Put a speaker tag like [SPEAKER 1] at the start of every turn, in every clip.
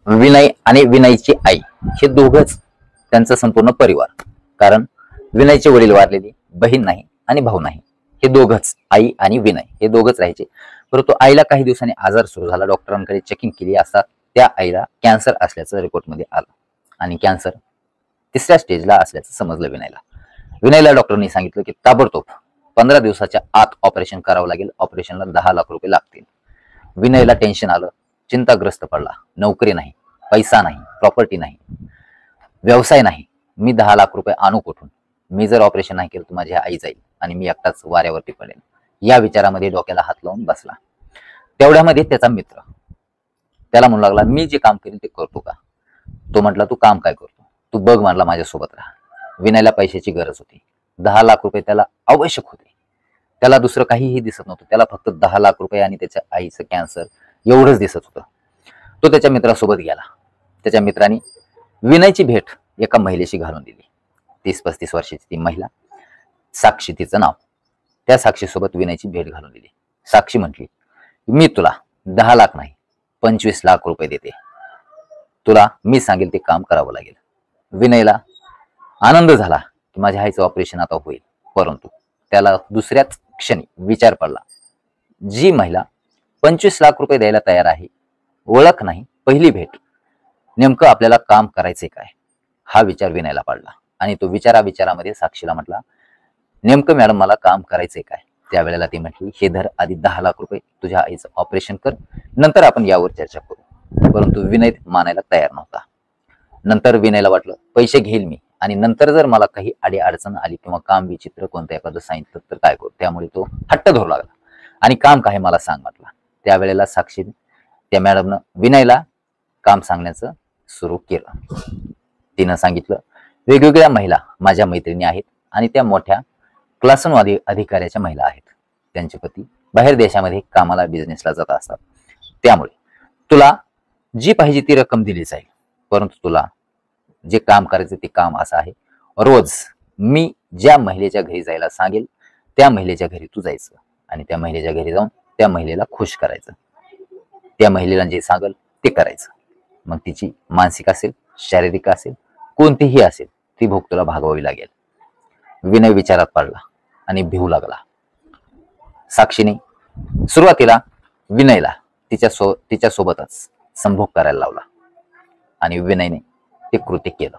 [SPEAKER 1] विनय आणि विनयची आई हे दोघच त्यांचा संपूर्ण परिवार. कारण विनयचे वडील वारलेले, बहीण नाही आणि भाऊ नाही, हे दोघच आई आणि विनय हे दोघच राहायचे. परंतु आईला काही दिवसांनी आजार सुरू झाला. डॉक्टरांकडे चेकिंग केली असता त्या आईला कॅन्सर असल्याचं रिपोर्टमध्ये आलं आणि कॅन्सर 3ऱ्या स्टेजला असल्याचं समजलं विनयला. विनयला डॉक्टरांनी सांगितलं की ताबडतोब 15 दिवसाच्या आत ऑपरेशन करावं लागेल. ऑपरेशनला 10 लाख रुपये लागतील. विनयला टेन्शन आलं, चिंताग्रस्त पडला. नोकरी नाही, पैसा नाही, प्रॉपर्टी नाही, व्यवसाय नाही. मी 10 लाख रुपये आणू कुठून? मी जर ऑपरेशन नाही केलं तर माझी आई जाईल आणि मी एकटाच वाऱ्यावरती पडेल. या विचारामध्ये डोक्याला हात लावून बसला. तेवढ्यामध्ये त्याचा मित्र त्याला म्हणू लागला, मी जे काम करेन ते करतो का? तो म्हटला, तू काम काय करतो? तू बघ म्हणला, माझ्यासोबत राहा. विनयला पैशाची गरज होती. 10 लाख रुपये त्याला आवश्यक होते. त्याला दुसरं काहीही दिसत नव्हतं. त्याला फक्त 10 लाख रुपये आणि त्याच्या आईचं कॅन्सर एवढंच दिसत होतं. तो त्याच्या मित्रासोबत गेला. त्याच्या मित्रांनी विनयची भेट एका महिलेशी घालून दिली. 30-35 वर्षाची ती महिला, साक्षी तिचं नाव. त्या साक्षीसोबत विनयची भेट घालून दिली. साक्षी म्हटली, मी तुला 10 लाख नाही 25 लाख रुपये देते. तुला मी सांगेल ते काम करावं लागेल. विनयला आनंद झाला की माझ्या आईचं ऑपरेशन आता होईल. परंतु त्याला दुसऱ्याच क्षणी विचार पडला, जी महिला 25 लाख रुपये द्यायला तयार आहे, ओळख नाही, पहिली भेट, नेमकं आपल्याला काम करायचंय काय? हा विचार विनयला पडला आणि तो विचारामध्ये साक्षीला म्हटला, नेमकं मॅडम मला काम करायचंय काय? त्यावेळेला ती म्हटली, हे धर आधी 10 लाख रुपये, तुझ्या आईचं ऑपरेशन कर, नंतर आपण यावर चर्चा करू. परंतु विनय मानायला तयार नव्हता. नंतर विनयला वाटलं, पैसे घेईल मी आणि नंतर जर मला काही अडचण आली किंवा काम विचित्र कोणतं एखादं सांगितलं तर काय करू? त्यामुळे तो हट्ट धरू लागला आणि काम काय मला सांग म्हटला. त्यावेळेला साक्षी त्या मॅडमनं विनयला काम सांगण्याचं सुरू केलं. तिनं सांगितलं, वेगवेगळ्या महिला माझ्या मैत्रिणी आहेत आणि त्या मोठ्या क्लासनवादी अधिकाऱ्याच्या महिला आहेत. त्यांचे पती बाहेर देशामध्ये कामाला, बिझनेसला जात असतात. त्यामुळे तुला जी पाहिजे ती रक्कम दिली जाईल. परंतु तुला जे काम करायचं ते काम असं आहे, रोज मी ज्या महिलेच्या घरी जायला सांगेल त्या महिलेच्या घरी तू जायचं आणि त्या महिलेच्या घरी जाऊन त्या महिलेला खुश करायचं. त्या महिलेला जे सांगेल ते करायचं. मग तिची मानसिक असेल, शारीरिक असेल, कोणतीही असेल, ती भूक तुला भागवावी लागेल. विनय विचारात पडला आणि भिवू लागला. साक्षीने सुरुवातीला विनयला तिच्यासोबतच संभोग करायला लावला आणि विनयने ते कृत्य केलं.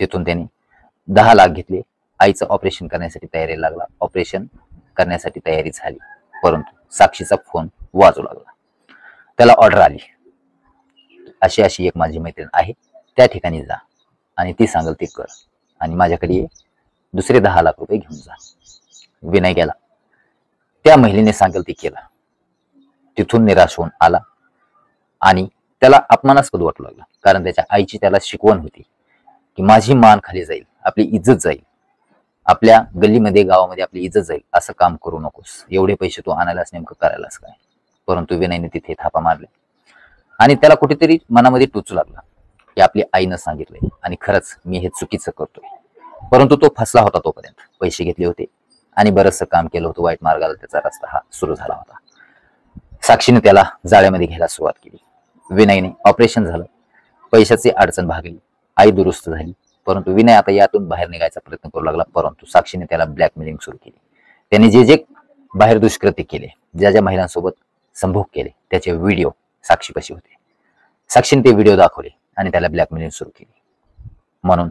[SPEAKER 1] तिथून त्याने 10 लाख घेतले. आईचं ऑपरेशन करण्यासाठी तयारी लागला. ऑपरेशन करण्यासाठी तयारी झाली. परंतु साक्षीचा फोन वाजू लागला. त्याला ऑर्डर आली, अशी अशी एक माझी मैत्रीण आहे, त्या ठिकाणी जा आणि ती सांगेल ते कर आणि माझ्याकडे दुसरे 10 लाख रुपये घेऊन जा. विनय गेला. त्या महिलेने सांगेल ते केलं. तिथून निराश होऊन आला आणि त्याला अपमानास्पद वाटू लागला. कारण त्याच्या आईची त्याला शिकवण होती की माझी मान खाली जाईल, आपली इज्जत जाईल, आपल्या गल्लीमध्ये, गावामध्ये आपली इज्जत जाईल, असं काम करू नकोस. एवढे पैसे तू आणायलाच नेमकं करायलाच काय? परंतु विनयने तिथे थापा मारले आणि त्याला कुठेतरी मनामध्ये टोचू लागला की आपली आईनं सांगितलंय आणि खरंच मी हे चुकीचं करतोय. परंतु तो फसला होता. तोपर्यंत पैसे घेतले होते आणि बरंचसं काम केलं होतं. वाईट मार्गाला त्याचा रस्ता हा सुरू झाला होता. साक्षीने त्याला जाळ्यामध्ये घ्यायला सुरुवात केली. विनयने ऑपरेशन झालं, पैशाची अडचण भागली, आई दुरुस्त झाली. परंतु विनय आता यातून बाहेर निघायचा प्रयत्न करू लागला. परंतु साक्षीने त्याला ब्लॅकमेलिंग सुरू केली. त्याने जे जे बाहेर दुष्कृत्य केले, ज्या ज्या महिलांसोबत संभोग केले, त्याचे व्हिडिओ साक्षीपाशी होते. साक्षीने ते व्हिडिओ दाखवले आणि त्याला ब्लॅकमेलिंग सुरू केली. म्हणून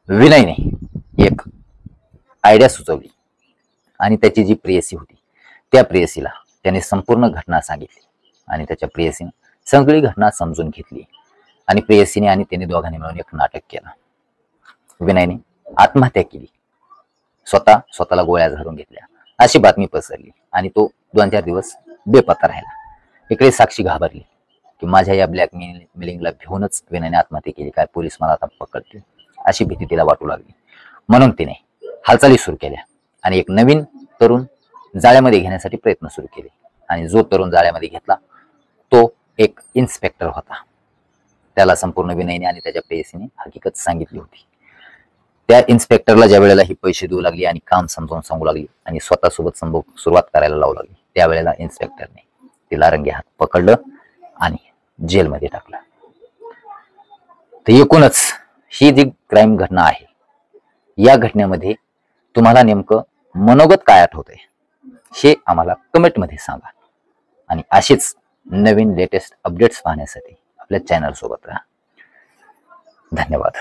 [SPEAKER 1] विनयने एक आयडिया सुचवली आणि त्याची जी प्रेयसी होती त्या प्रेयसीला त्याने संपूर्ण घटना सांगितली आणि त्याच्या प्रेयसीने सगळी घटना समजून घेतली आणि प्रेयसीने आणि त्याने दोघांनी मिळून एक नाटक केलं. विनयने आत्महत्या केली, स्वतःला गोळ्या झाडून घेतल्या, अशी बातमी पसरली आणि तो 2-4 दिवस बेपत्ता राहिला. इकडे साक्षी घाबरली की माझ्या या ब्लॅकमेलिंगला भिवूनच विनयने आत्महत्या केली काय, पोलीस मला आता पकडतील, अशी भीती तिला वाटू लागली. म्हणून तिने हालचाली सुरू केल्या आणि एक नवीन तरुण जाळ्यामध्ये घेण्यासाठी प्रयत्न सुरू केले आणि जो तरुण जाळ्यामध्ये घेतला तो एक इन्स्पेक्टर होता. त्याला संपूर्ण विनयने आणि त्याच्या प्रेयसीने हकीकत सांगितली होती. त्या इन्स्पेक्टरला ज्या वेळेला ही पैसे देऊ लागली आणि काम समजावून सांगू लागली आणि स्वतःसोबत संभोग सुरुवात करायला लावू लागली, त्यावेळेला इन्स्पेक्टरने तिला रंगे हात पकडलं आणि जेलमध्ये टाकलं. तर एकूणच ही जी क्राईम घटना आहे, या घटनेमध्ये तुम्हाला नेमकं मनोगत काय आठवतंय हे आम्हाला कमेंटमध्ये सांगा. आणि असेच नवीन लेटेस्ट अपडेट्स पाहण्यासाठी आपल्या चॅनल सोबत राहा. धन्यवाद.